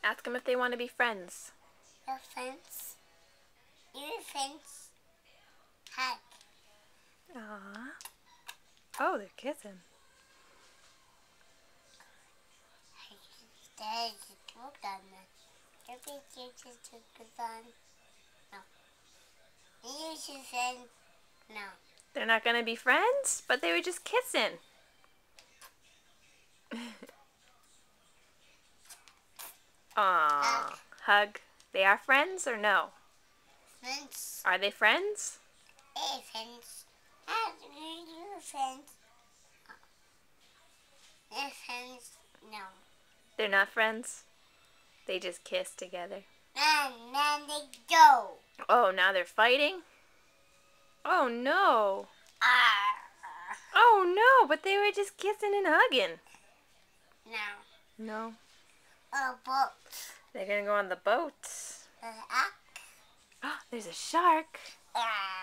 Ask them if they want to be friends. Your friends. Your friends. Hug. Aww. Oh, they're kissing. There's a book on that. Every teacher took a gun. No. You should say no. They're not going to be friends? But they were just kissing. Aww. Hug. They are friends or no? Friends. Are they friends? Hey, friends. Are you friends? They're friends. No. They're not friends? They just kiss together. Now they go. Oh, now they're fighting? Oh, no. Ah. Oh, no, but they were just kissing and hugging. No. No. A boat. They're going to go on the boat. Ah. Oh, there's a shark. Ah.